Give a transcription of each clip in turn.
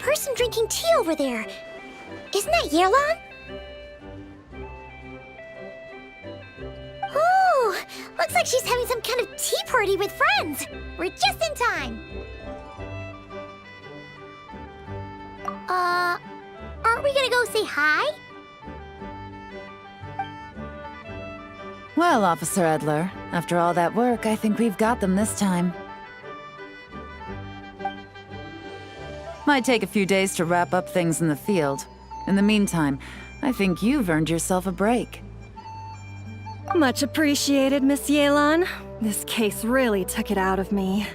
person drinking tea over there. Isn't that Yelan? Oh, looks like she's having some kind of tea party with friends. We're just in time. Aren't we gonna go say hi? Well, Officer Edler, after all that work, I think we've got them this time. Might take a few days to wrap up things in the field. In the meantime, I think you've earned yourself a break. Much appreciated, Miss Yelan. This case really took it out of me.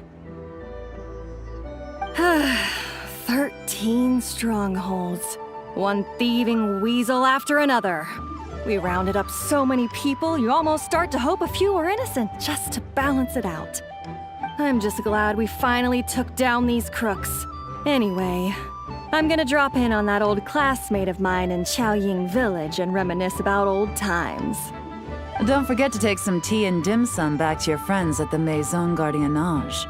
13 strongholds. One thieving weasel after another. We rounded up so many people, you almost start to hope a few were innocent, just to balance it out. I'm just glad we finally took down these crooks. Anyway, I'm gonna drop in on that old classmate of mine in Chaoying Village and reminisce about old times. Don't forget to take some tea and dim sum back to your friends at the Maison Gardiennage.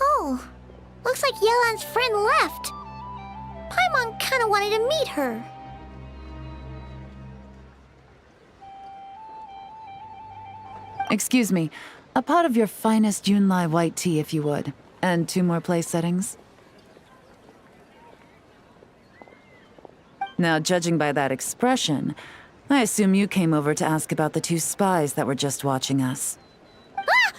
Oh, looks like Yelan's friend left. Paimon kinda wanted to meet her. Excuse me, a pot of your finest Yunlai white tea if you would, and 2 more place settings. Now, judging by that expression, I assume you came over to ask about the 2 spies that were just watching us. Ah!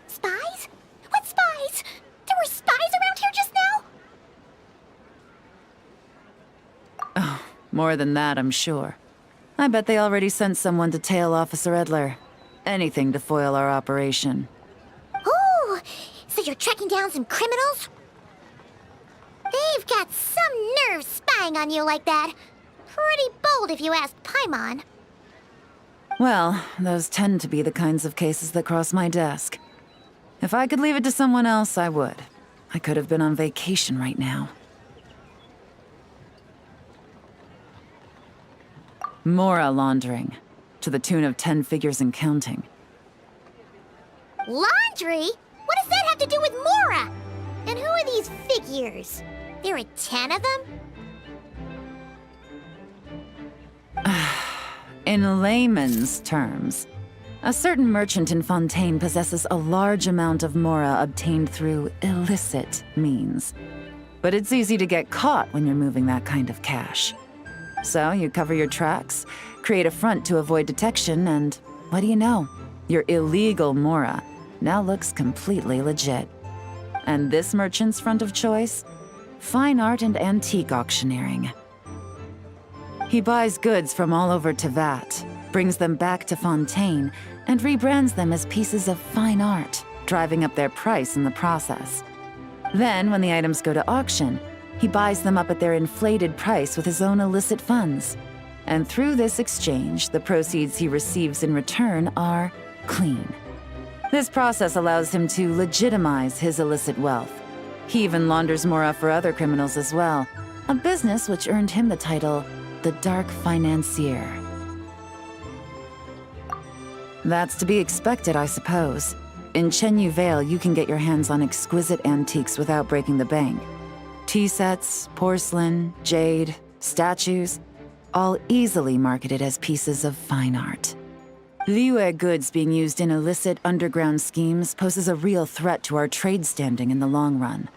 Spies? What spies? There were spies around here just now? Oh, more than that, I'm sure. I bet they already sent someone to tail Officer Edler. Anything to foil our operation. Oh, so you're tracking down some criminals? They've got some nerve spying on you like that. Pretty bold if you ask Paimon. Well, those tend to be the kinds of cases that cross my desk. If I could leave it to someone else, I would. I could have been on vacation right now. Mora laundering, to the tune of 10 figures and counting. Laundry? What does that have to do with Mora? And who are these figures? There are 10 of them? In layman's terms, a certain merchant in Fontaine possesses a large amount of Mora obtained through illicit means. But it's easy to get caught when you're moving that kind of cash. So you cover your tracks, create a front to avoid detection, and what do you know? Your illegal Mora now looks completely legit. And this merchant's front of choice? Fine art and antique auctioneering. He buys goods from all over Tevat, brings them back to Fontaine, and rebrands them as pieces of fine art, driving up their price in the process. Then, when the items go to auction, he buys them up at their inflated price with his own illicit funds. And through this exchange, the proceeds he receives in return are clean. This process allows him to legitimize his illicit wealth. He even launders Mora for other criminals as well, a business which earned him the title, the Dark Financier. That's to be expected, I suppose. In Chenyu Vale, you can get your hands on exquisite antiques without breaking the bank. Tea sets, porcelain, jade, statues, all easily marketed as pieces of fine art. Liyue goods being used in illicit underground schemes poses a real threat to our trade standing in the long run.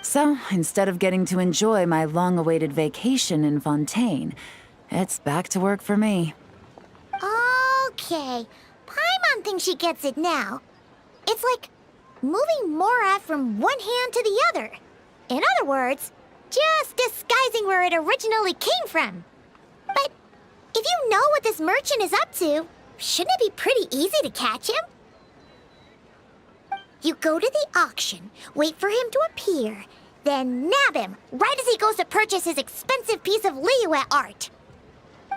So, instead of getting to enjoy my long-awaited vacation in Fontaine, it's back to work for me. Okay, Paimon thinks she gets it now. It's like moving Mora from one hand to the other. In other words, just disguising where it originally came from. But if you know what this merchant is up to, shouldn't it be pretty easy to catch him? You go to the auction, wait for him to appear, then nab him right as he goes to purchase his expensive piece of Liyue art.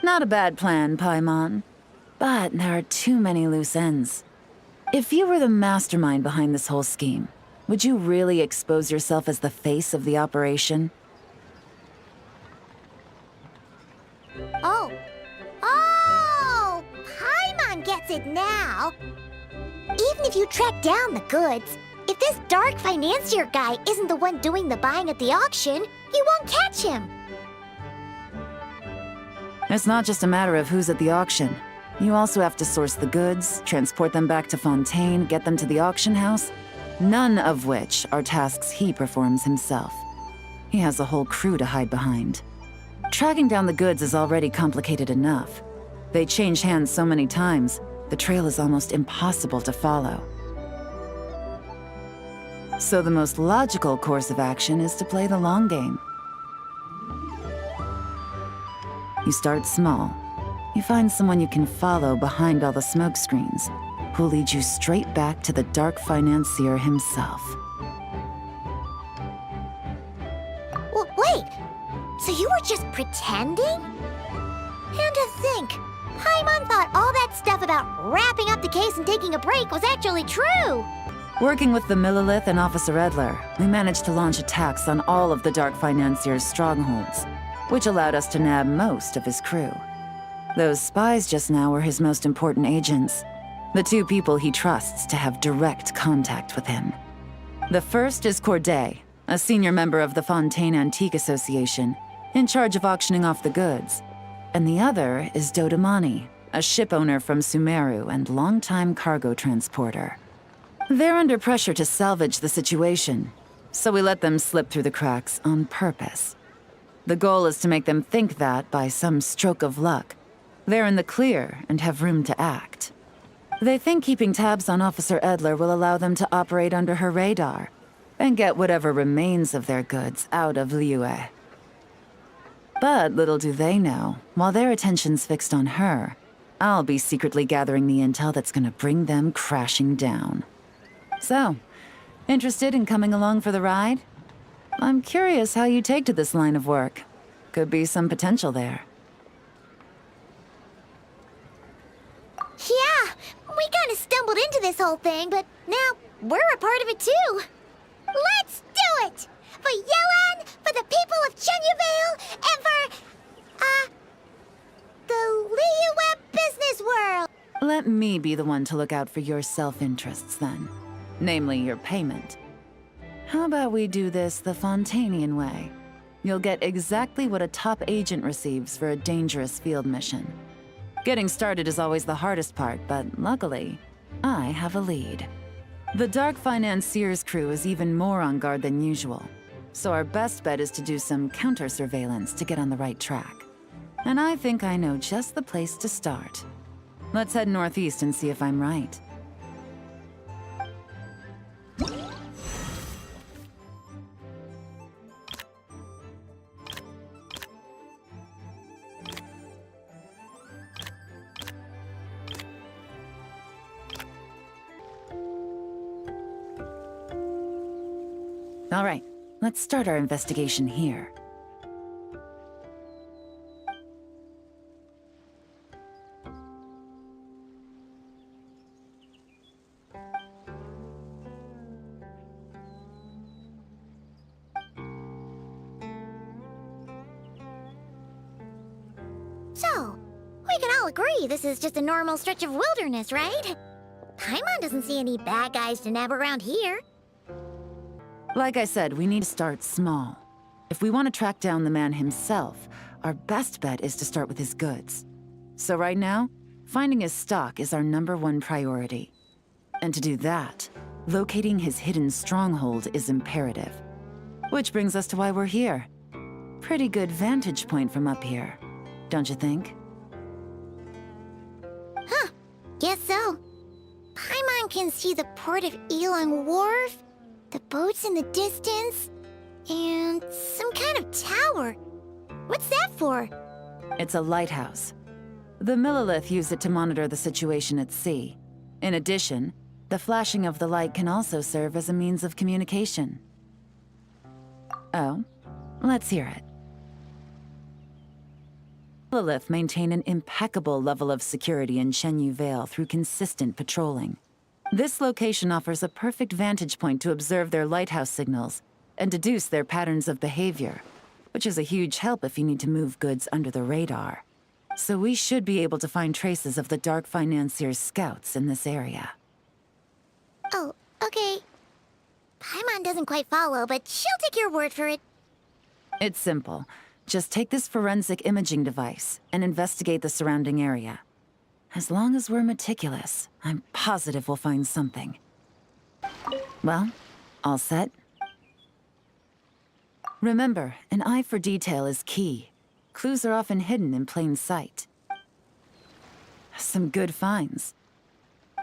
Not a bad plan, Paimon. But there are too many loose ends. If you were the mastermind behind this whole scheme, would you really expose yourself as the face of the operation? Oh. Oh! Paimon gets it now. Even if you track down the goods, if this dark financier guy isn't the one doing the buying at the auction, you won't catch him. It's not just a matter of who's at the auction. You also have to source the goods, transport them back to Fontaine, get them to the auction house, none of which are tasks he performs himself. He has a whole crew to hide behind. Tracking down the goods is already complicated enough. They change hands so many times, the trail is almost impossible to follow. So the most logical course of action is to play the long game. You start small. You find someone you can follow behind all the smoke screens, who'll lead you straight back to the dark financier himself. Wait, so you were just pretending? And to think, Paimon thought all that stuff about wrapping up the case and taking a break was actually true. Working with the Millilith and Officer Edler, we managed to launch attacks on all of the Dark Financier's strongholds, which allowed us to nab most of his crew. Those spies just now were his most important agents, the two people he trusts to have direct contact with him. The first is Corday, a senior member of the Fontaine Antique Association, in charge of auctioning off the goods. And the other is Dodamani, a ship owner from Sumeru and longtime cargo transporter. They're under pressure to salvage the situation, so we let them slip through the cracks on purpose. The goal is to make them think that, by some stroke of luck, they're in the clear and have room to act. They think keeping tabs on Officer Edler will allow them to operate under her radar and get whatever remains of their goods out of Liyue. But little do they know, while their attention's fixed on her, I'll be secretly gathering the intel that's gonna bring them crashing down. So, interested in coming along for the ride? I'm curious how you take to this line of work. Could be some potential there. Yeah, we kind of stumbled into this whole thing, but now we're a part of it too. Let's do it! For Yelan, for the people of Chenyavale, and for, the Liyue business world! Let me be the one to look out for your self-interests then. Namely, your payment. How about we do this the Fontainian way? You'll get exactly what a top agent receives for a dangerous field mission. Getting started is always the hardest part, but luckily, I have a lead. The Dark Financier's crew is even more on guard than usual, so our best bet is to do some counter-surveillance to get on the right track. And I think I know just the place to start. Let's head northeast and see if I'm right. All right, let's start our investigation here. So, we can all agree this is just a normal stretch of wilderness, right? Paimon doesn't see any bad guys to nab around here. Like I said, we need to start small. If we want to track down the man himself, our best bet is to start with his goods. So right now, finding his stock is our #1 priority. And to do that, locating his hidden stronghold is imperative. Which brings us to why we're here. Pretty good vantage point from up here, don't you think? Huh, guess so. Paimon can see the port of Yelan Wharf, the boats in the distance, and some kind of tower. What's that for? It's a lighthouse. The Millilith use it to monitor the situation at sea. In addition, the flashing of the light can also serve as a means of communication. Oh, let's hear it. Millilith maintain an impeccable level of security in Shenyu Vale through consistent patrolling. This location offers a perfect vantage point to observe their lighthouse signals and deduce their patterns of behavior, which is a huge help if you need to move goods under the radar. So we should be able to find traces of the Dark Financier's scouts in this area. Oh, okay. Paimon doesn't quite follow, but she'll take your word for it. It's simple. Just take this forensic imaging device and investigate the surrounding area. As long as we're meticulous, I'm positive we'll find something. Well, all set? Remember, an eye for detail is key. Clues are often hidden in plain sight. Some good finds.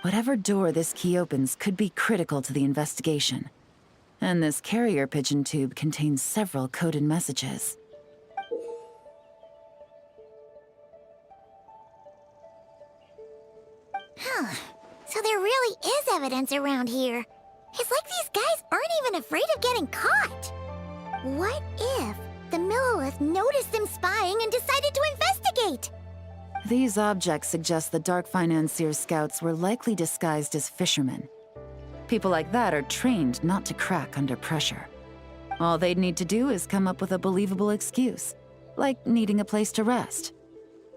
Whatever door this key opens could be critical to the investigation. And this carrier pigeon tube contains several coded messages. So there really is evidence around here. It's like these guys aren't even afraid of getting caught. What if the Millilith noticed them spying and decided to investigate? These objects suggest the Dark Financier's scouts were likely disguised as fishermen. People like that are trained not to crack under pressure. All they'd need to do is come up with a believable excuse, like needing a place to rest.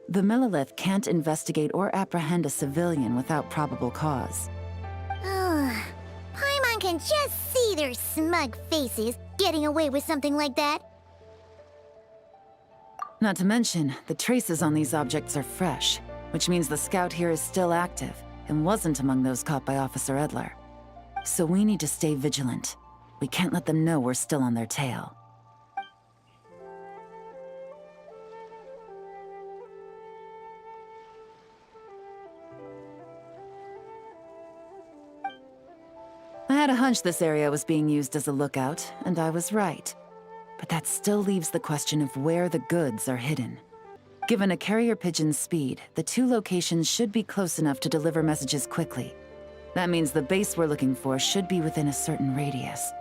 The Millilith can't investigate or apprehend a civilian without probable cause. Paimon can just see their smug faces getting away with something like that. Not to mention, the traces on these objects are fresh, which means the scout here is still active and wasn't among those caught by Officer Edler. So we need to stay vigilant. We can't let them know we're still on their tail. I had a hunch this area was being used as a lookout, and I was right. But that still leaves the question of where the goods are hidden. Given a carrier pigeon's speed, the two locations should be close enough to deliver messages quickly. That means the base we're looking for should be within a certain radius.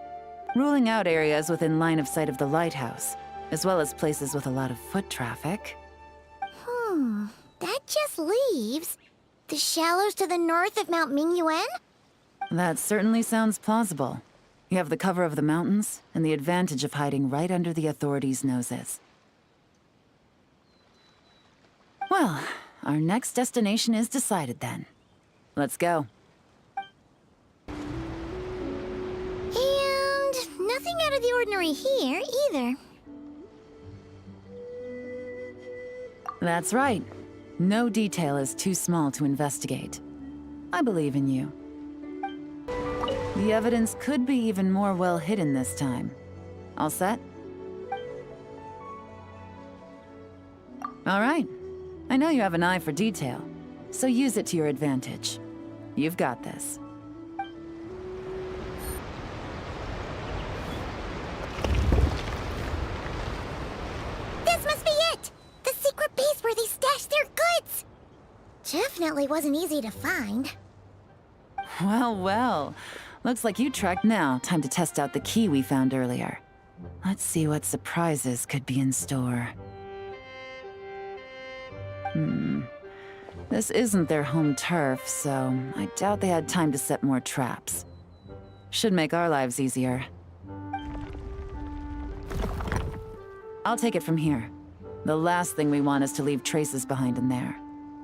Ruling out areas within line of sight of the lighthouse, as well as places with a lot of foot traffic. That just leaves the shallows to the north of Mount Mingyuan? That certainly sounds plausible. You have the cover of the mountains, and the advantage of hiding right under the authorities' noses. Well, our next destination is decided then. Let's go. And nothing out of the ordinary here, either. That's right. No detail is too small to investigate. I believe in you. The evidence could be even more well hidden this time. All set? All right. I know you have an eye for detail, so use it to your advantage. You've got this. This must be it! The secret base where they stashed their goods! Definitely wasn't easy to find. Well, well. Looks like you tracked now. Time to test out the key we found earlier. Let's see what surprises could be in store. This isn't their home turf, so I doubt they had time to set more traps. Should make our lives easier. I'll take it from here. The last thing we want is to leave traces behind in there.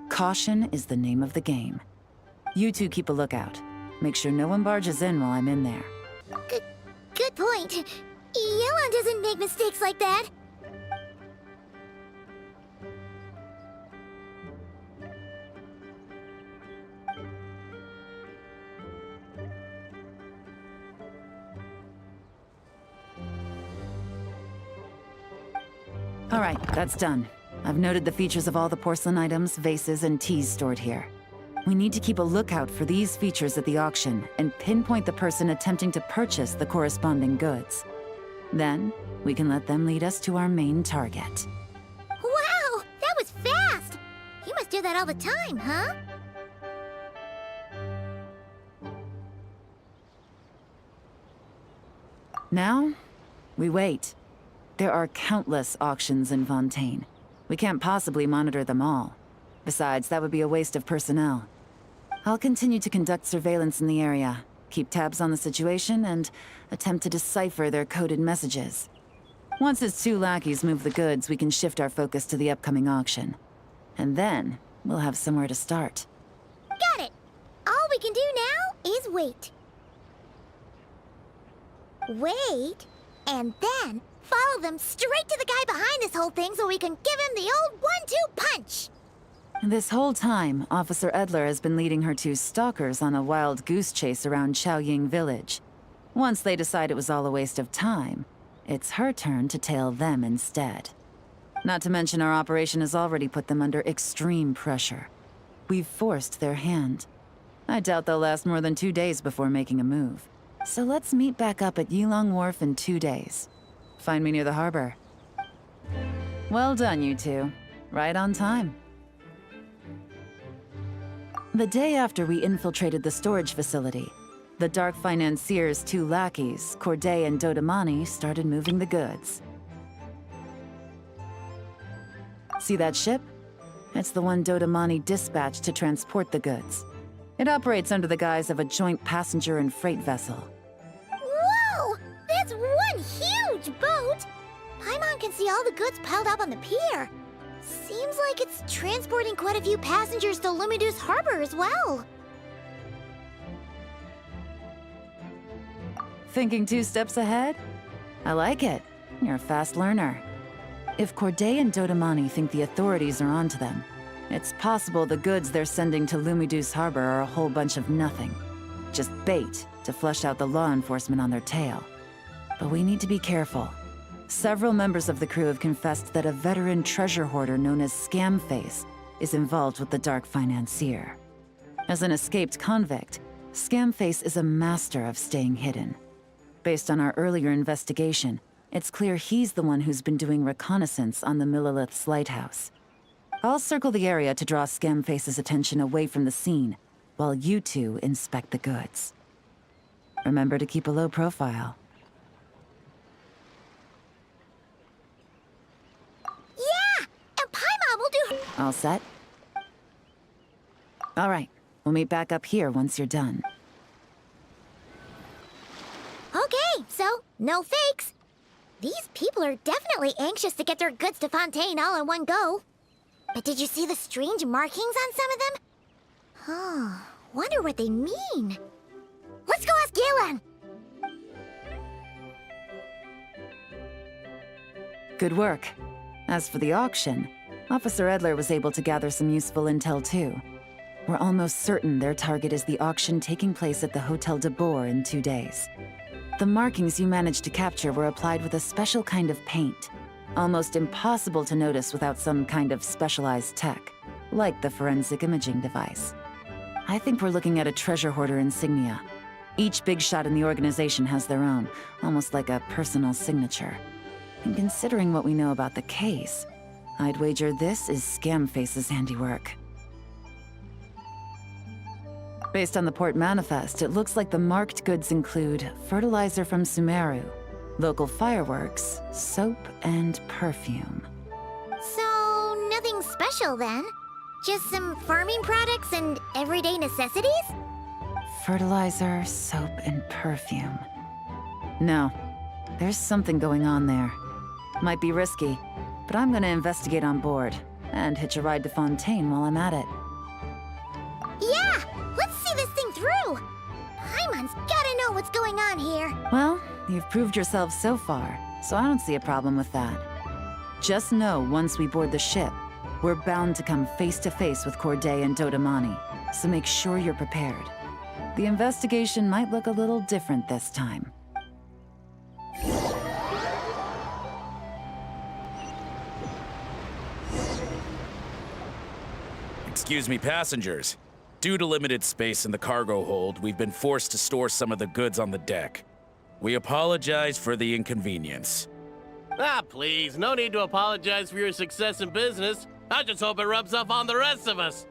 Caution is the name of the game. You two keep a lookout. Make sure no one barges in while I'm in there. Good point. Yelan doesn't make mistakes like that. All right, that's done. I've noted the features of all the porcelain items, vases, and teas stored here. We need to keep a lookout for these features at the auction and pinpoint the person attempting to purchase the corresponding goods. Then, we can let them lead us to our main target. Wow, that was fast! You must do that all the time, huh? Now, we wait. There are countless auctions in Fontaine. We can't possibly monitor them all. Besides, that would be a waste of personnel. I'll continue to conduct surveillance in the area, keep tabs on the situation, and attempt to decipher their coded messages. Once his 2 lackeys move the goods, we can shift our focus to the upcoming auction. And then, we'll have somewhere to start. Got it! All we can do now is wait. Wait, and then follow them straight to the guy behind this whole thing so we can give him the old 1-2 punch! This whole time, Officer Edler has been leading her 2 stalkers on a wild goose chase around Chaoying Village. Once they decide it was all a waste of time, it's her turn to tail them instead. Not to mention our operation has already put them under extreme pressure. We've forced their hand. I doubt they'll last more than 2 days before making a move. So let's meet back up at Yilong Wharf in 2 days. Find me near the harbor. Well done, you 2. Right on time. The day after we infiltrated the storage facility, the Dark Financier's 2 lackeys, Corday and Dodamani, started moving the goods. See that ship? It's the one Dodamani dispatched to transport the goods. It operates under the guise of a joint passenger and freight vessel. Whoa! That's one huge boat! Paimon can see all the goods piled up on the pier. Seems like it's transporting quite a few passengers to Lumidus Harbor as well. Thinking 2 steps ahead? I like it. You're a fast learner. If Corday and Dodamani think the authorities are onto them, it's possible the goods they're sending to Lumidus Harbor are a whole bunch of nothing. Just bait to flush out the law enforcement on their tail. But we need to be careful. Several members of the crew have confessed that a veteran treasure hoarder known as Scamface is involved with the Dark Financier. As an escaped convict, Scamface is a master of staying hidden. Based on our earlier investigation, it's clear he's the one who's been doing reconnaissance on the Millilith's lighthouse. I'll circle the area to draw Scamface's attention away from the scene, while you 2 inspect the goods. Remember to keep a low profile. Yeah! And Paimon will do... All set? All right, we'll meet back up here once you're done. Okay, so, no fakes. These people are definitely anxious to get their goods to Fontaine all in one go. But did you see the strange markings on some of them? Huh, wonder what they mean. Let's go ask Yelan! Good work. As for the auction, Officer Edler was able to gather some useful intel too. We're almost certain their target is the auction taking place at the Hotel de Boer in 2 days. The markings you managed to capture were applied with a special kind of paint, almost impossible to notice without some kind of specialized tech, like the forensic imaging device. I think we're looking at a treasure hoarder insignia. Each big shot in the organization has their own, almost like a personal signature. And considering what we know about the case, I'd wager this is Scamface's handiwork. Based on the port manifest, it looks like the marked goods include fertilizer from Sumeru, local fireworks, soap, and perfume. So, nothing special then? Just some farming products and everyday necessities? Fertilizer, soap, and perfume. No, there's something going on there. Might be risky, but I'm gonna investigate on board, and hitch a ride to Fontaine while I'm at it. Yeah! Let's see this thing through! Paimon's gotta know what's going on here. Well, you've proved yourself so far, so I don't see a problem with that. Just know once we board the ship, we're bound to come face to face with Corday and Dodamani, so make sure you're prepared. The investigation might look a little different this time. Excuse me, passengers. Due to limited space in the cargo hold, we've been forced to store some of the goods on the deck. We apologize for the inconvenience. Ah, please, no need to apologize for your success in business. I just hope it rubs off on the rest of us.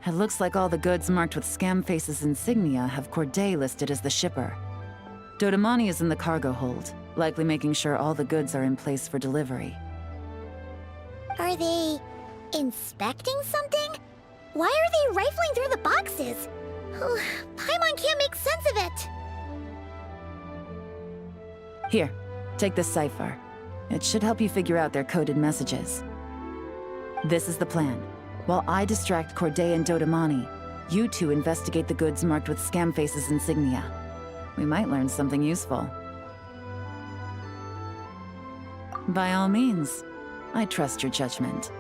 It looks like all the goods marked with Scamface's insignia have Corday listed as the shipper. Dodamani is in the cargo hold, likely making sure all the goods are in place for delivery. Are they inspecting something? Why are they rifling through the boxes? Oh, Paimon can't make sense of it. Here, take this cipher. It should help you figure out their coded messages. This is the plan. While I distract Corday and Dodamani, you two investigate the goods marked with Scamface's insignia. We might learn something useful. By all means, I trust your judgment.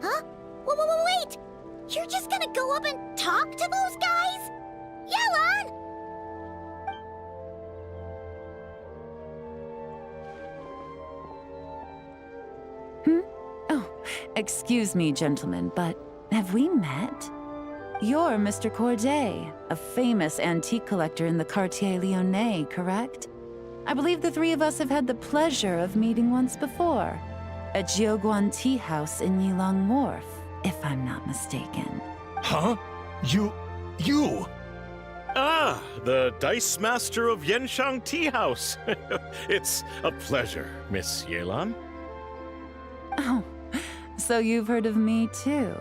Huh? Wait! You're just gonna go up and talk to those guys? Yelan! Oh, excuse me, gentlemen, but have we met? You're Mr. Corday, a famous antique collector in the Quartier Lyonnais, correct? I believe the three of us have had the pleasure of meeting once before, at Jiuguan Tea House in Yilong Wharf, if I'm not mistaken. Huh? You... Ah, the Dice Master of Yenshang Tea House. It's a pleasure, Miss Yelan. Oh, so you've heard of me too?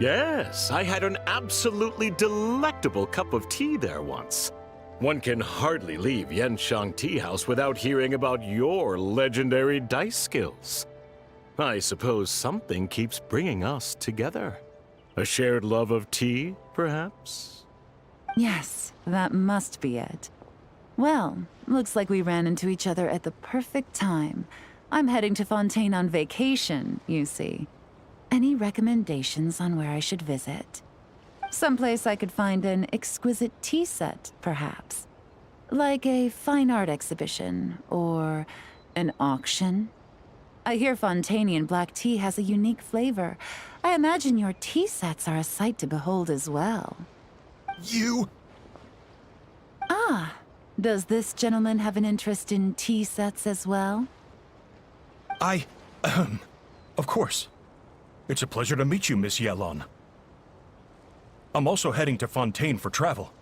Yes, I had an absolutely delectable cup of tea there once. One can hardly leave Yenshang Tea House without hearing about your legendary dice skills. I suppose something keeps bringing us together. A shared love of tea, perhaps? Yes, that must be it. Well, looks like we ran into each other at the perfect time. I'm heading to Fontaine on vacation, you see. Any recommendations on where I should visit? Someplace I could find an exquisite tea set, perhaps. Like a fine art exhibition, or an auction. I hear Fontainian black tea has a unique flavor. I imagine your tea sets are a sight to behold as well. You... Ah, does this gentleman have an interest in tea sets as well? Of course. It's a pleasure to meet you, Miss Yelan. I'm also heading to Fontaine for travel.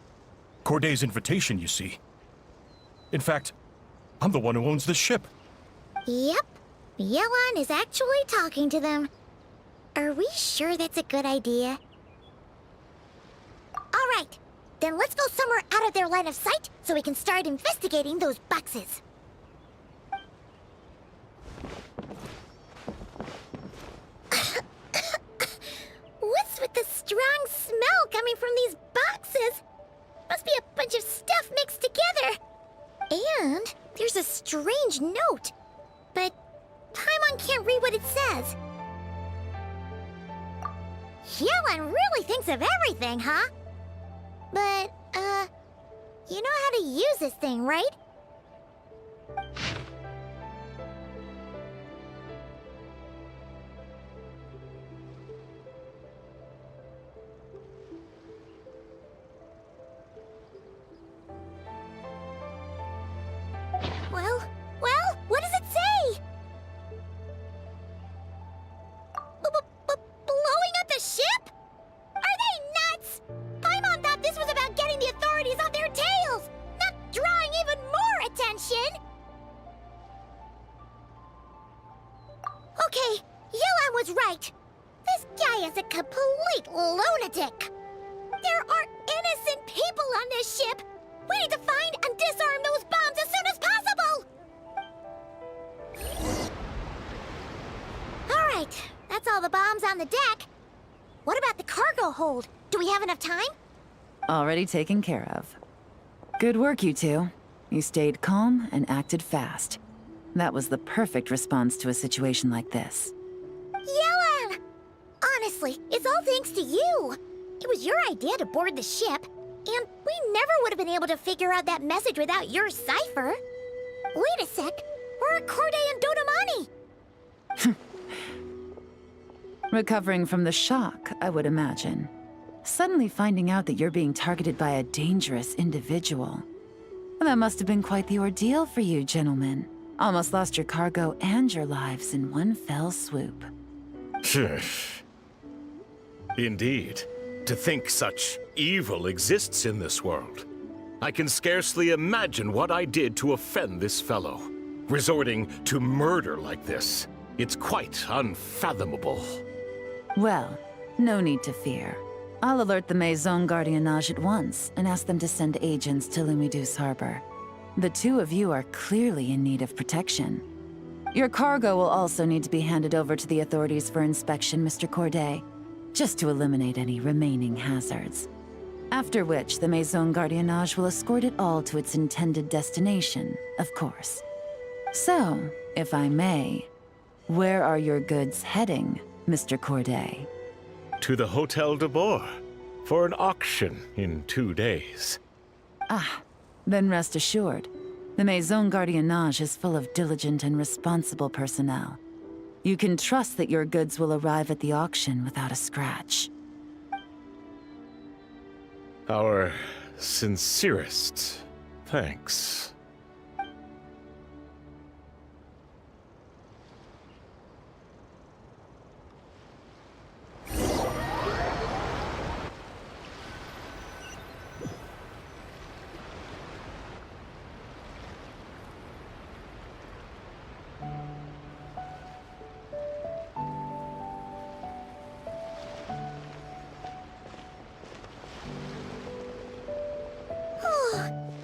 Corday's invitation, you see. In fact, I'm the one who owns the ship. Yep. Yelan is actually talking to them. Are we sure that's a good idea? All right. Then let's go somewhere out of their line of sight so we can start investigating those boxes. What's with the strong smell coming from these boxes? Must be a bunch of stuff mixed together. And there's a strange note. But Paimon can't read what it says. Yelan really thinks of everything, huh? But, you know how to use this thing, right? Well, what does it say? Blowing up the ship? Are they nuts? Paimon thought this was about getting the authorities off their tails, not drawing even more attention. Okay, Yelan was right. This guy is a complete lunatic. There are innocent people on this ship. We need to find and disarm those bombs as soon as possible! Alright, that's all the bombs on the deck. What about the cargo hold? Do we have enough time? Already taken care of. Good work, you two. You stayed calm and acted fast. That was the perfect response to a situation like this. Yelan! Honestly, it's all thanks to you. It was your idea to board the ship. And we never would have been able to figure out that message without your cipher. Wait a sec. Where are Corday and Dodamani? Recovering from the shock, I would imagine. Suddenly finding out that you're being targeted by a dangerous individual. That must have been quite the ordeal for you, gentlemen. Almost lost your cargo and your lives in one fell swoop. Indeed. To think such evil exists in this world. I can scarcely imagine what I did to offend this fellow. Resorting to murder like this. It's quite unfathomable. Well, no need to fear. I'll alert the Maison Gardiennage at once and ask them to send agents to Lumiduce Harbor. The two of you are clearly in need of protection. Your cargo will also need to be handed over to the authorities for inspection, Mr. Corday, just to eliminate any remaining hazards. After which, the Maison Gardiennage will escort it all to its intended destination, of course. So, if I may, where are your goods heading, Mr. Corday? To the Hotel de Boer for an auction in 2 days. Then rest assured, the Maison Gardiennage is full of diligent and responsible personnel. You can trust that your goods will arrive at the auction without a scratch. Our sincerest thanks.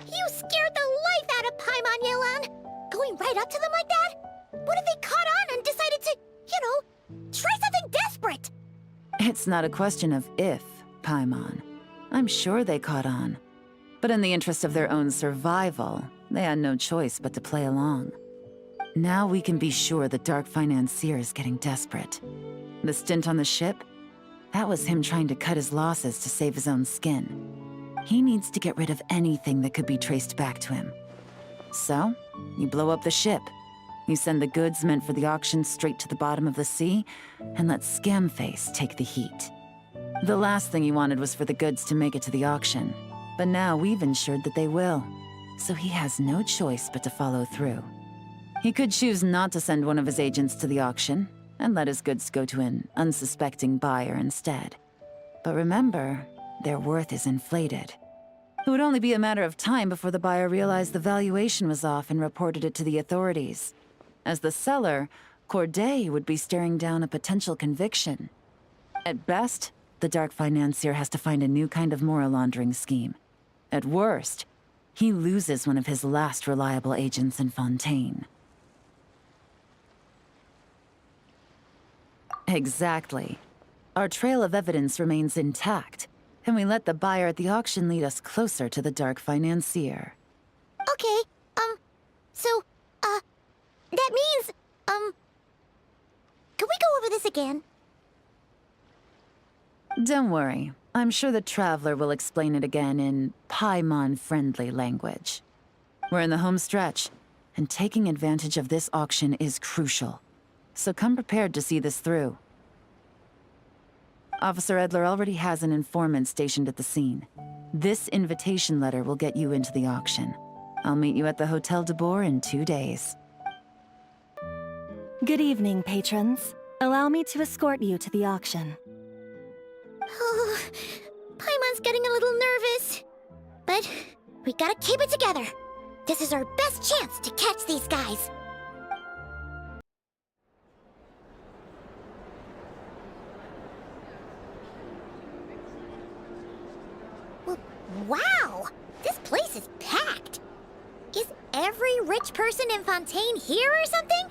You scared the life out of Paimon, yelan! Going right up to them like that? What if they caught on and decided to, try something desperate? It's not a question of if, Paimon. I'm sure they caught on. But in the interest of their own survival, they had no choice but to play along. Now we can be sure the Dark Financier is getting desperate. The stint on the ship? That was him trying to cut his losses to save his own skin. He needs to get rid of anything that could be traced back to him. So, you blow up the ship. You send the goods meant for the auction straight to the bottom of the sea, and let Scamface take the heat. The last thing he wanted was for the goods to make it to the auction, but now we've ensured that they will, so he has no choice but to follow through. He could choose not to send one of his agents to the auction, and let his goods go to an unsuspecting buyer instead. But remember, their worth is inflated. It would only be a matter of time before the buyer realized the valuation was off and reported it to the authorities. As the seller, Corday would be staring down a potential conviction. At best, the Dark Financier has to find a new kind of moral laundering scheme. At worst, he loses one of his last reliable agents in Fontaine. Exactly. Our trail of evidence remains intact, and we let the buyer at the auction lead us closer to the Dark Financier. Okay, that means, can we go over this again? Don't worry. I'm sure the Traveler will explain it again in paimon-friendly language. We're in the home stretch, and taking advantage of this auction is crucial. So come prepared to see this through. Officer Edler already has an informant stationed at the scene. This invitation letter will get you into the auction. I'll meet you at the Hotel de Boer in 2 days. Good evening, patrons. Allow me to escort you to the auction. Oh, Paimon's getting a little nervous. But we gotta keep it together. This is our best chance to catch these guys. Wow! This place is packed! Is every rich person in Fontaine here or something?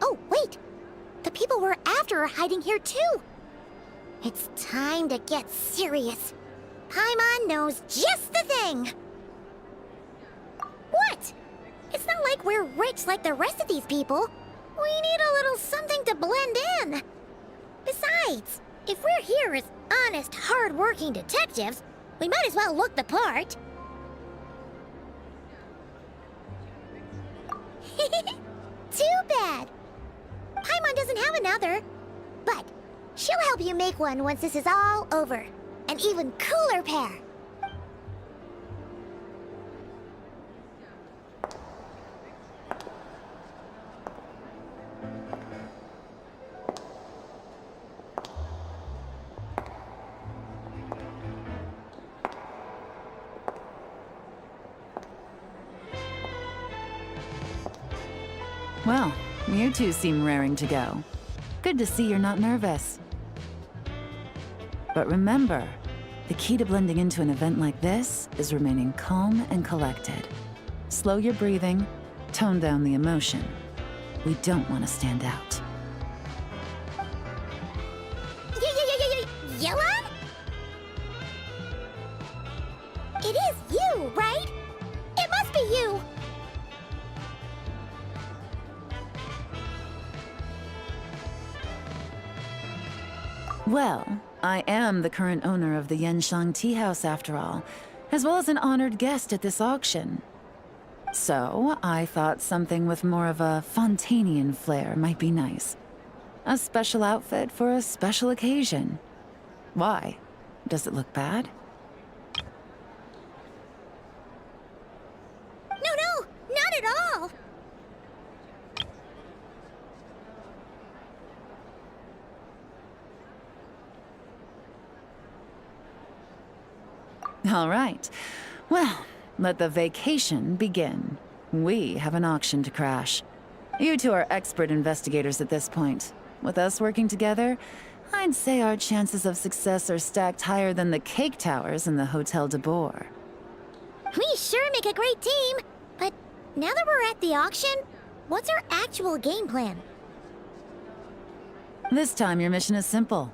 Oh, wait! The people we're after are hiding here too! It's time to get serious. Paimon knows just the thing! What? It's not like we're rich like the rest of these people. We need a little something to blend in. Besides, if we're here as honest, hard-working detectives, we might as well look the part. Too bad. Paimon doesn't have another. But she'll help you make one once this is all over. An even cooler pair. Well, you two seem raring to go. Good to see you're not nervous. But remember, the key to blending into an event like this is remaining calm and collected. Slow your breathing, tone down the emotion. We don't want to stand out. Yelan? It is you, right? It must be you! Well, I am the current owner of the Yenshang Tea House after all, as well as an honored guest at this auction. So, I thought something with more of a Fontanian flair might be nice. A special outfit for a special occasion. Why? Does it look bad? No, not at all! All right. Well, let the vacation begin. We have an auction to crash. You two are expert investigators at this point. With us working together, I'd say our chances of success are stacked higher than the cake towers in the Hotel de Boer. We sure make a great team! But now that we're at the auction, what's our actual game plan? This time, your mission is simple.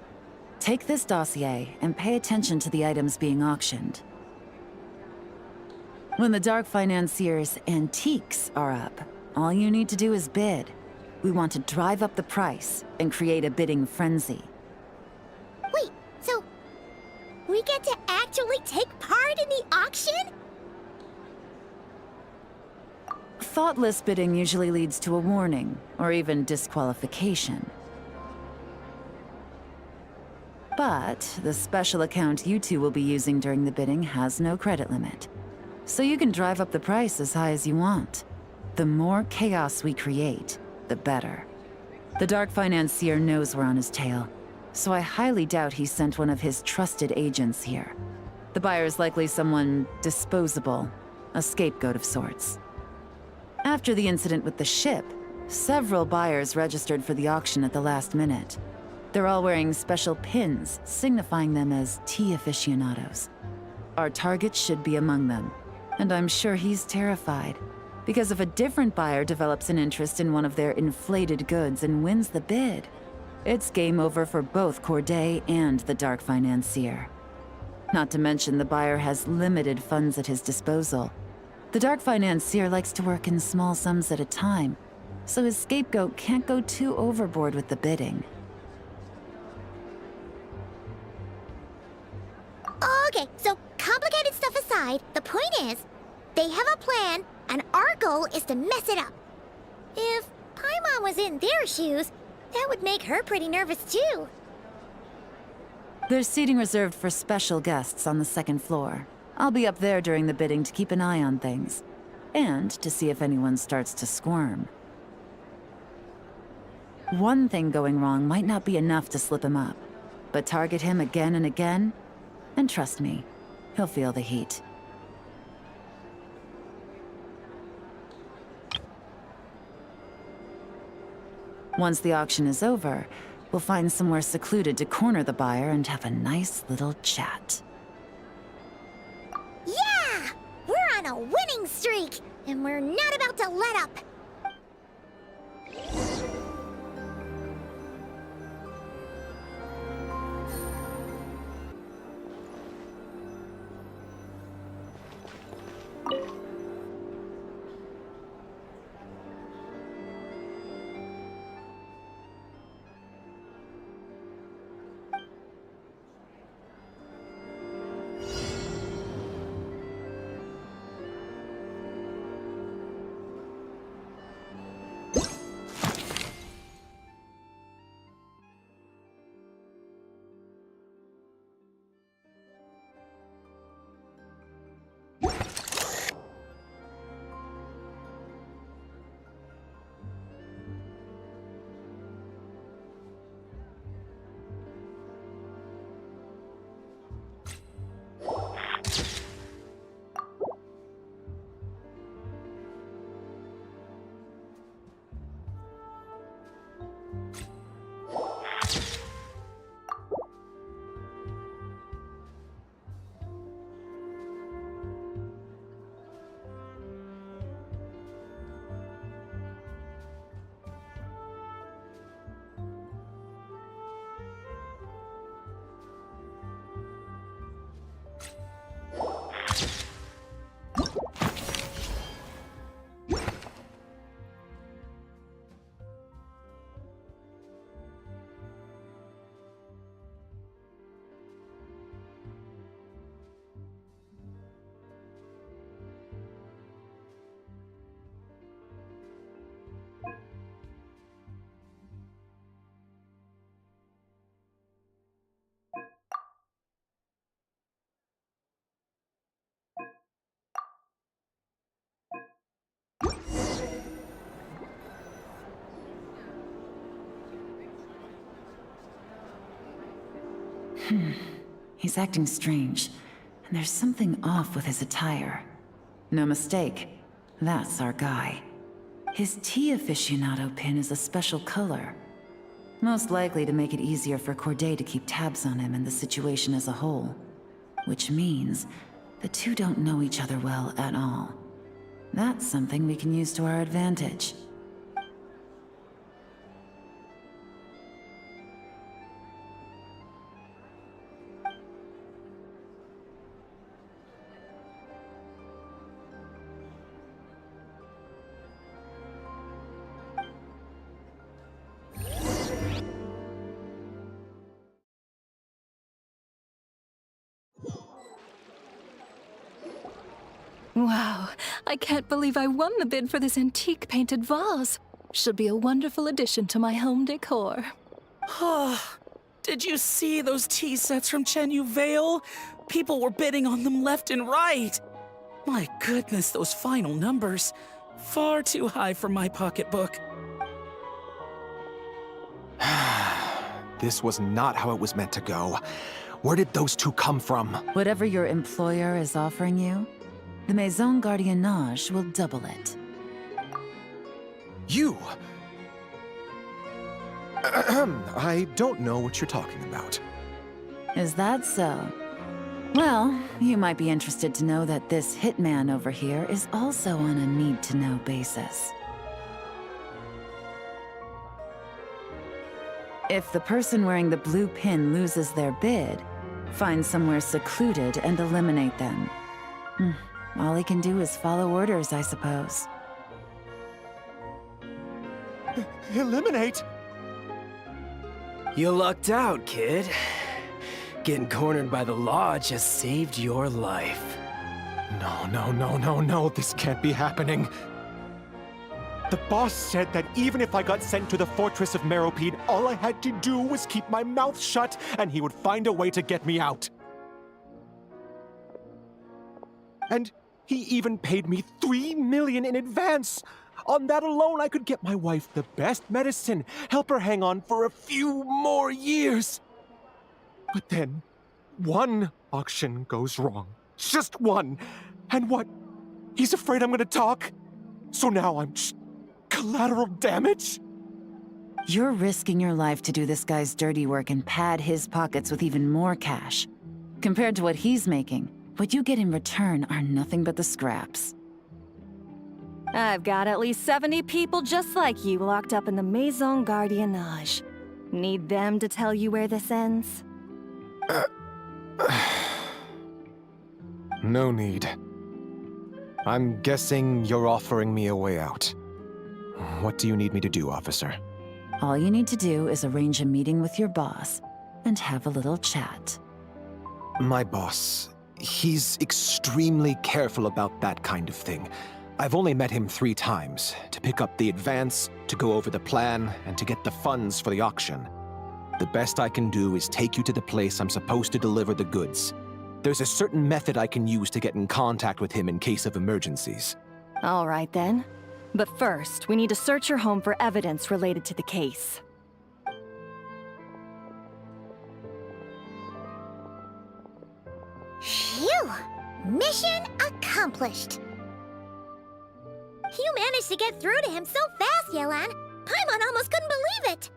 Take this dossier and pay attention to the items being auctioned. When the Dark Financier's antiques are up, all you need to do is bid. We want to drive up the price and create a bidding frenzy. Wait, so we get to actually take part in the auction? Thoughtless bidding usually leads to a warning, or even disqualification. But the special account you two will be using during the bidding has no credit limit. So you can drive up the price as high as you want. The more chaos we create, the better. The Dark Financier knows we're on his tail, so I highly doubt he sent one of his trusted agents here. The buyer is likely someone disposable, a scapegoat of sorts. After the incident with the ship, several buyers registered for the auction at the last minute. They're all wearing special pins, signifying them as tea aficionados. Our target should be among them, and I'm sure he's terrified, because if a different buyer develops an interest in one of their inflated goods and wins the bid, it's game over for both Corday and the Dark Financier. Not to mention the buyer has limited funds at his disposal. The Dark Financier likes to work in small sums at a time, so his scapegoat can't go too overboard with the bidding. Okay, so complicated stuff aside, the point is, they have a plan, and our goal is to mess it up. If Paimon was in their shoes, that would make her pretty nervous too. There's seating reserved for special guests on the second floor. I'll be up there during the bidding to keep an eye on things, and to see if anyone starts to squirm. One thing going wrong might not be enough to slip him up, but target him again and again, and trust me, he'll feel the heat. Once the auction is over, we'll find somewhere secluded to corner the buyer and have a nice little chat. Yeah! We're on a winning streak, and we're not about to let up. He's acting strange, and there's something off with his attire. No mistake, that's our guy. His tea aficionado pin is a special color. Most likely to make it easier for Corday to keep tabs on him and the situation as a whole. Which means the two don't know each other well at all. That's something we can use to our advantage. Wow, I can't believe I won the bid for this antique painted vase. Should be a wonderful addition to my home decor. Did you see those tea sets from Chenyu Vale? People were bidding on them left and right. My goodness, those final numbers. Far too high for my pocketbook. This was not how it was meant to go. Where did those two come from? Whatever your employer is offering you, the Maison Gardiennage will double it. You! I don't know what you're talking about. Is that so? Well, you might be interested to know that this hitman over here is also on a need-to-know basis. If the person wearing the blue pin loses their bid, find somewhere secluded and eliminate them. All he can do is follow orders, I suppose. Eliminate? You lucked out, kid. Getting cornered by the law just saved your life. No, this can't be happening. The boss said that even if I got sent to the Fortress of Meropide, all I had to do was keep my mouth shut, and he would find a way to get me out. And he even paid me $3 million in advance. On that alone, I could get my wife the best medicine, help her hang on for a few more years. But then, one auction goes wrong. Just one. And what? He's afraid I'm gonna talk? So now I'm just collateral damage? You're risking your life to do this guy's dirty work and pad his pockets with even more cash. Compared to what he's making, what you get in return are nothing but the scraps. I've got at least 70 people just like you locked up in the Maison Gardiennage. Need them to tell you where this ends? No need. I'm guessing you're offering me a way out. What do you need me to do, officer? All you need to do is arrange a meeting with your boss and have a little chat. My boss, he's extremely careful about that kind of thing. I've only met him 3 times, to pick up the advance, to go over the plan, and to get the funds for the auction. The best I can do is take you to the place I'm supposed to deliver the goods. There's a certain method I can use to get in contact with him in case of emergencies. All right then. But first, we need to search your home for evidence related to the case. Phew! Mission accomplished. You managed to get through to him so fast, Yelan. Paimon almost couldn't believe it.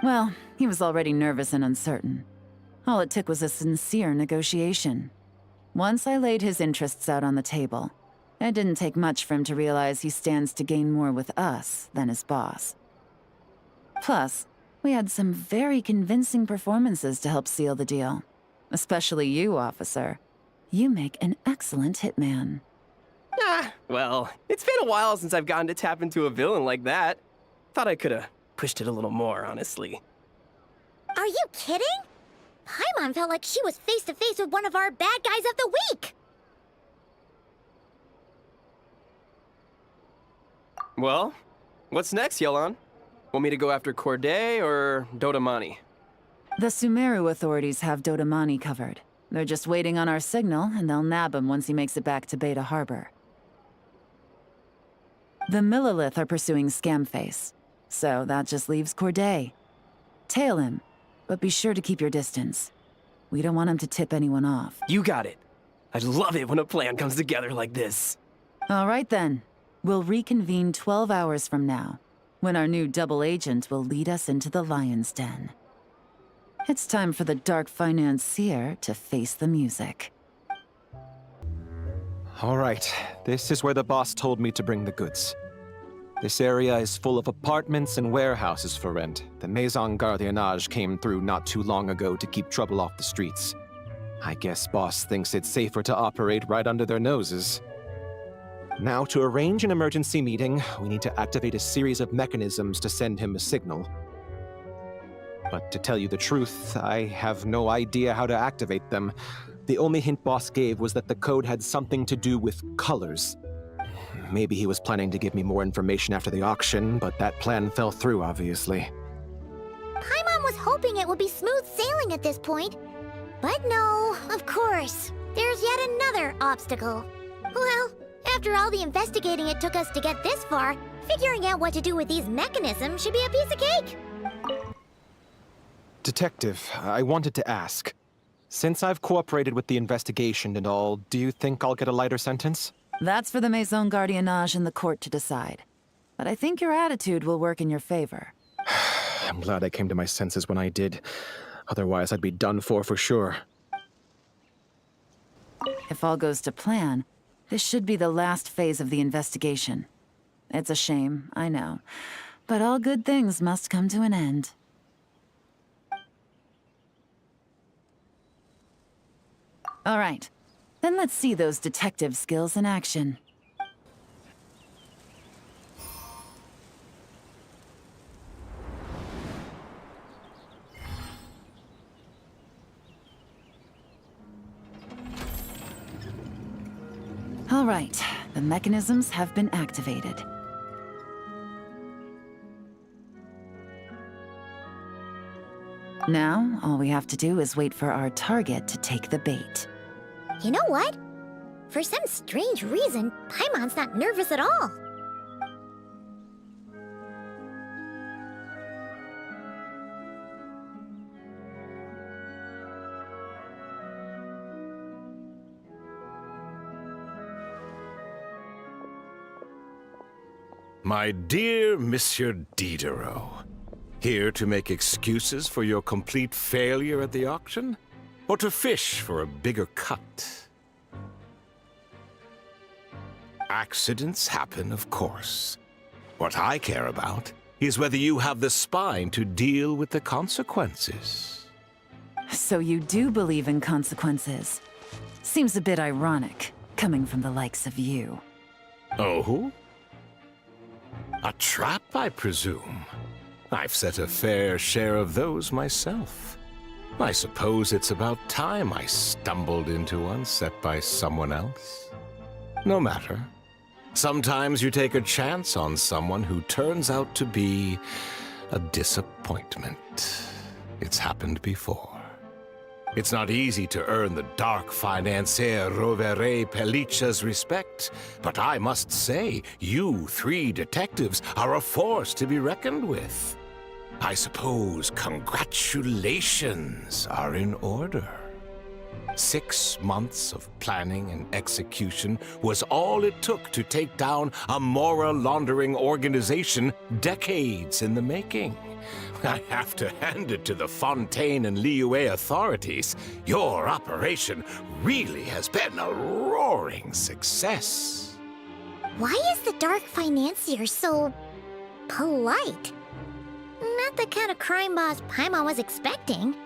Well, he was already nervous and uncertain. All it took was a sincere negotiation. Once I laid his interests out on the table, it didn't take much for him to realize he stands to gain more with us than his boss. Plus, we had some very convincing performances to help seal the deal. Especially you, officer. You make an excellent hitman. Well, it's been a while since I've gotten to tap into a villain like that. Thought I could've pushed it a little more, honestly. Are you kidding? Paimon felt like she was face to face with one of our bad guys of the week. Well, what's next, Yelan? Want me to go after Corday or Dodamani? The Sumeru authorities have Dodamani covered. They're just waiting on our signal, and they'll nab him once he makes it back to Beta Harbor. The Millilith are pursuing Scamface, so that just leaves Corday. Tail him, but be sure to keep your distance. We don't want him to tip anyone off. You got it. I love it when a plan comes together like this. All right then. We'll reconvene 12 hours from now, when our new double agent will lead us into the lion's den. It's time for the dark financier to face the music. All right, this is where the boss told me to bring the goods. This area is full of apartments and warehouses for rent. The Maison Gardiennage came through not too long ago to keep trouble off the streets. I guess boss thinks it's safer to operate right under their noses. Now, to arrange an emergency meeting, we need to activate a series of mechanisms to send him a signal. But to tell you the truth, I have no idea how to activate them. The only hint boss gave was that the code had something to do with colors. Maybe he was planning to give me more information after the auction, but that plan fell through, obviously. Paimon was hoping it would be smooth sailing at this point. But no, of course. There's yet another obstacle. Well, after all the investigating it took us to get this far, figuring out what to do with these mechanisms should be a piece of cake. Detective, I wanted to ask. Since I've cooperated with the investigation and all, do you think I'll get a lighter sentence? That's for the Maison Gardiennage and the court to decide. But I think your attitude will work in your favor. I'm glad I came to my senses when I did. Otherwise, I'd be done for sure. If all goes to plan, this should be the last phase of the investigation. It's a shame, I know. But all good things must come to an end. All right. Then let's see those detective skills in action. All right, the mechanisms have been activated. Now, all we have to do is wait for our target to take the bait. You know what? For some strange reason, Paimon's not nervous at all. My dear Monsieur Diderot, here to make excuses for your complete failure at the auction? Or to fish for a bigger cut? Accidents happen, of course. What I care about is whether you have the spine to deal with the consequences. So you do believe in consequences. Seems a bit ironic, coming from the likes of you. Oh? A trap, I presume. I've set a fair share of those myself. I suppose it's about time I stumbled into one set by someone else. No matter. Sometimes you take a chance on someone who turns out to be a disappointment. It's happened before. It's not easy to earn the dark financier Rovere Pelliccia's respect, but I must say, you three detectives are a force to be reckoned with. I suppose congratulations are in order. 6 months of planning and execution was all it took to take down a Mora laundering organization decades in the making. I have to hand it to the Fontaine and Liyue authorities. Your operation really has been a roaring success. Why is the Dark Financier so polite? Not the kind of crime boss Paimon was expecting.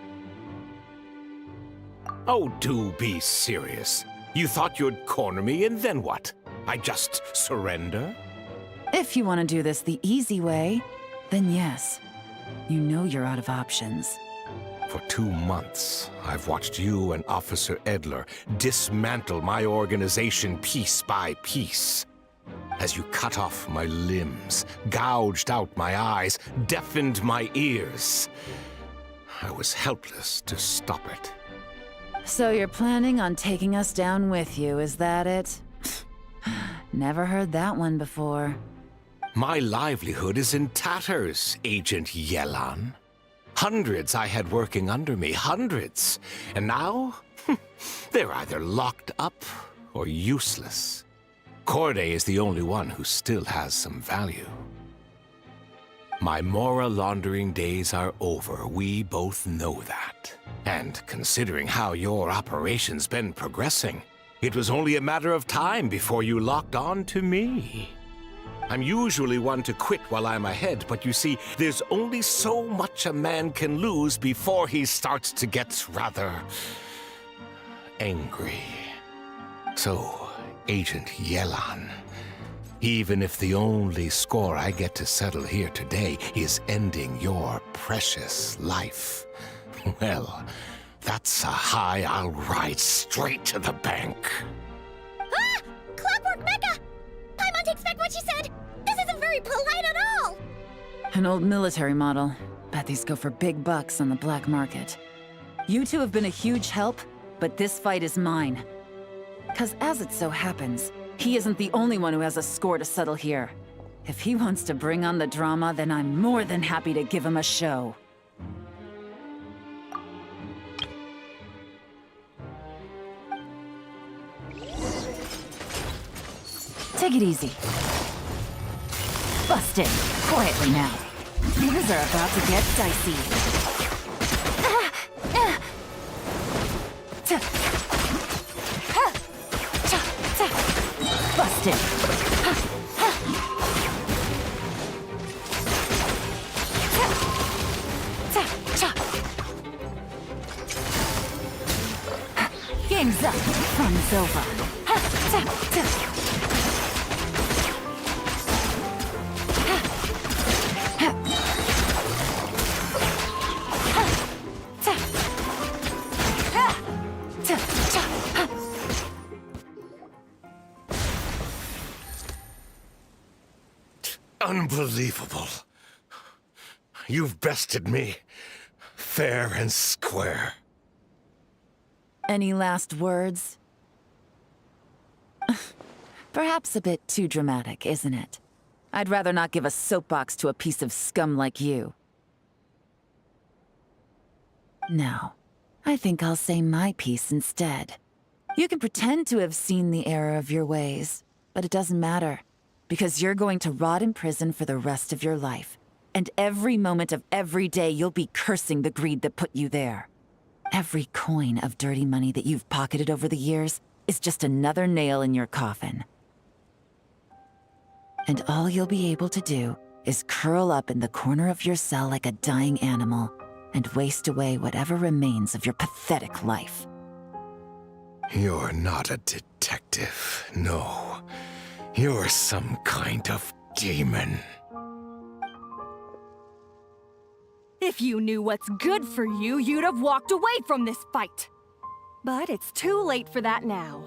Oh, do be serious. You thought you'd corner me, and then what? I just surrender? If you want to do this the easy way, then yes. You know you're out of options. For 2 months, I've watched you and Officer Edler dismantle my organization piece by piece. As you cut off my limbs, gouged out my eyes, deafened my ears. I was helpless to stop it. So you're planning on taking us down with you, is that it? Never heard that one before. My livelihood is in tatters, Agent Yelan. Hundreds I had working under me, hundreds. And now, they're either locked up or useless. Corday is the only one who still has some value. My Mora laundering days are over. We both know that. And considering how your operation's been progressing, it was only a matter of time before you locked on to me. I'm usually one to quit while I'm ahead, but you see, there's only so much a man can lose before he starts to get rather angry. So, Agent Yelan, even if the only score I get to settle here today is ending your precious life, well, that's a high I'll ride straight to the bank. Ah! Clockwork Mecha! Paimon takes back what she said! This isn't very polite at all! An old military model. Bet these go for big bucks on the black market. You two have been a huge help, but this fight is mine. 'Cause as it so happens, he isn't the only one who has a score to settle here. If he wants to bring on the drama, then I'm more than happy to give him a show. Take it easy. Busted. Quietly now. Things are about to get dicey. Busted. Game's up. Fun's over. Unbelievable. You've bested me, fair and square. Any last words? Perhaps a bit too dramatic, isn't it? I'd rather not give a soapbox to a piece of scum like you. No, I think I'll say my piece instead. You can pretend to have seen the error of your ways, but it doesn't matter. Because you're going to rot in prison for the rest of your life. And every moment of every day you'll be cursing the greed that put you there. Every coin of dirty money that you've pocketed over the years is just another nail in your coffin. And all you'll be able to do is curl up in the corner of your cell like a dying animal and waste away whatever remains of your pathetic life. You're not a detective, no. You're some kind of demon. If you knew what's good for you, you'd have walked away from this fight. But it's too late for that now.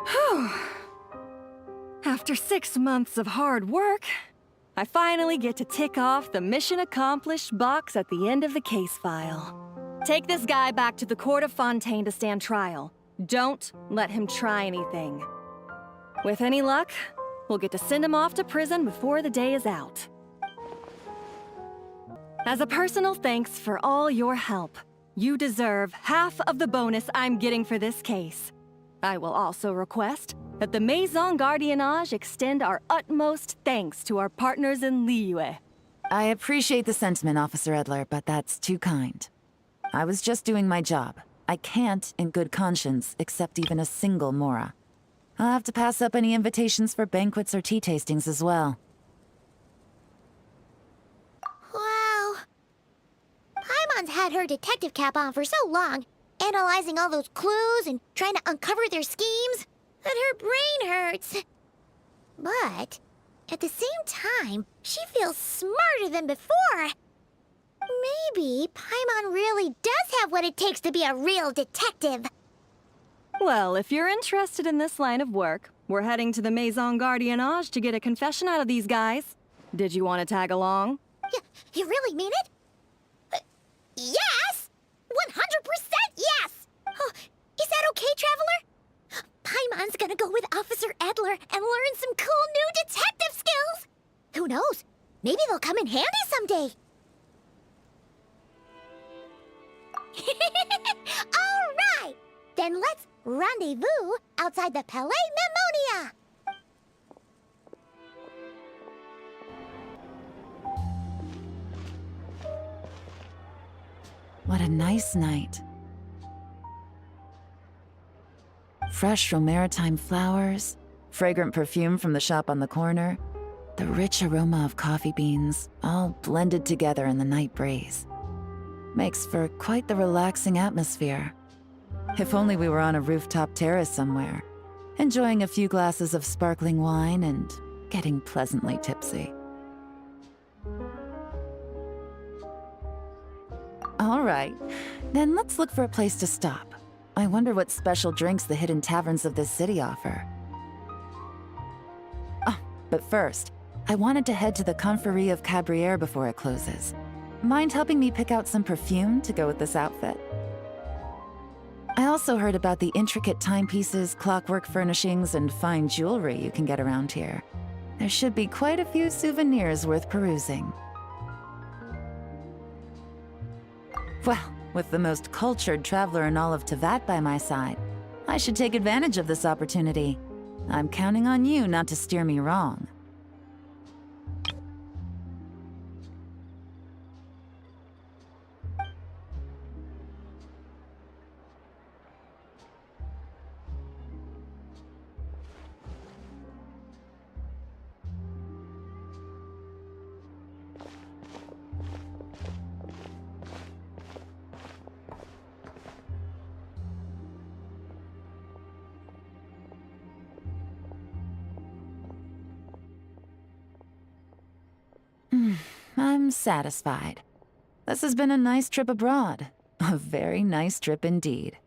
Whew. After 6 months of hard work, I finally get to tick off the mission accomplished box at the end of the case file. Take this guy back to the court of Fontaine to stand trial. Don't let him try anything. With any luck, we'll get to send him off to prison before the day is out. As a personal thanks for all your help, you deserve half of the bonus I'm getting for this case. I will also request that the Maison Gardiennage extend our utmost thanks to our partners in Liyue. I appreciate the sentiment, Officer Edler, but that's too kind. I was just doing my job. I can't, in good conscience, accept even a single Mora. I'll have to pass up any invitations for banquets or tea tastings as well. Wow. Paimon's had her detective cap on for so long, analyzing all those clues and trying to uncover their schemes, that her brain hurts. But, at the same time, she feels smarter than before. Maybe Paimon really does have what it takes to be a real detective. Well, if you're interested in this line of work, we're heading to the Maison Gardiennage to get a confession out of these guys. Did you want to tag along? You really mean it? Yes! 100% yes! Oh, is that okay, Traveler? Paimon's gonna go with Officer Edler and learn some cool new detective Maybe they'll come in handy someday. All right! Then let's rendezvous outside the Palais Mnemonia! What a nice night. Fresh maritime flowers, fragrant perfume from the shop on the corner, the rich aroma of coffee beans, all blended together in the night breeze. Makes for quite the relaxing atmosphere. If only we were on a rooftop terrace somewhere, enjoying a few glasses of sparkling wine and getting pleasantly tipsy. All right, then let's look for a place to stop. I wonder what special drinks the hidden taverns of this city offer. Oh, but first, I wanted to head to the Confrérie of Cabrières before it closes. Mind helping me pick out some perfume to go with this outfit? I also heard about the intricate timepieces, clockwork furnishings, and fine jewelry you can get around here. There should be quite a few souvenirs worth perusing. Well, with the most cultured traveler in all of Tevat by my side, I should take advantage of this opportunity. I'm counting on you not to steer me wrong. I'm satisfied. This has been a nice trip abroad. A very nice trip indeed.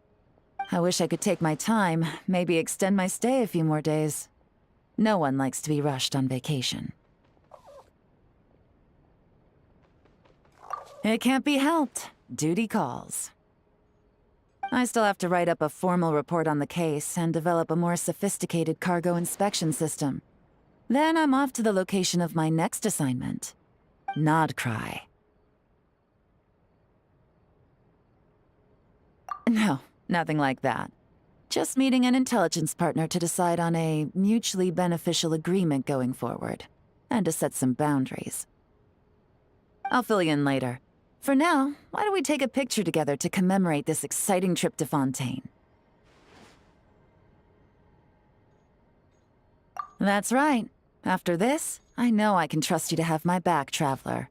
I wish I could take my time, maybe extend my stay a few more days. No one likes to be rushed on vacation. It can't be helped. Duty calls. I still have to write up a formal report on the case and develop a more sophisticated cargo inspection system. Then I'm off to the location of my next assignment. Nodcry. No, nothing like that. Just meeting an intelligence partner to decide on a mutually beneficial agreement going forward, and to set some boundaries. I'll fill you in later. For now, why don't we take a picture together to commemorate this exciting trip to Fontaine? That's right. After this, I know I can trust you to have my back, Traveler.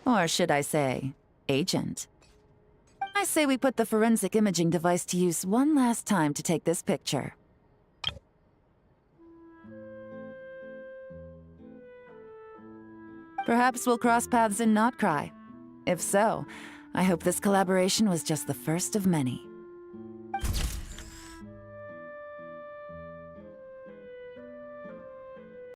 Or should I say, Agent. I say we put the forensic imaging device to use one last time to take this picture. Perhaps we'll cross paths in Notcry. If so, I hope this collaboration was just the first of many.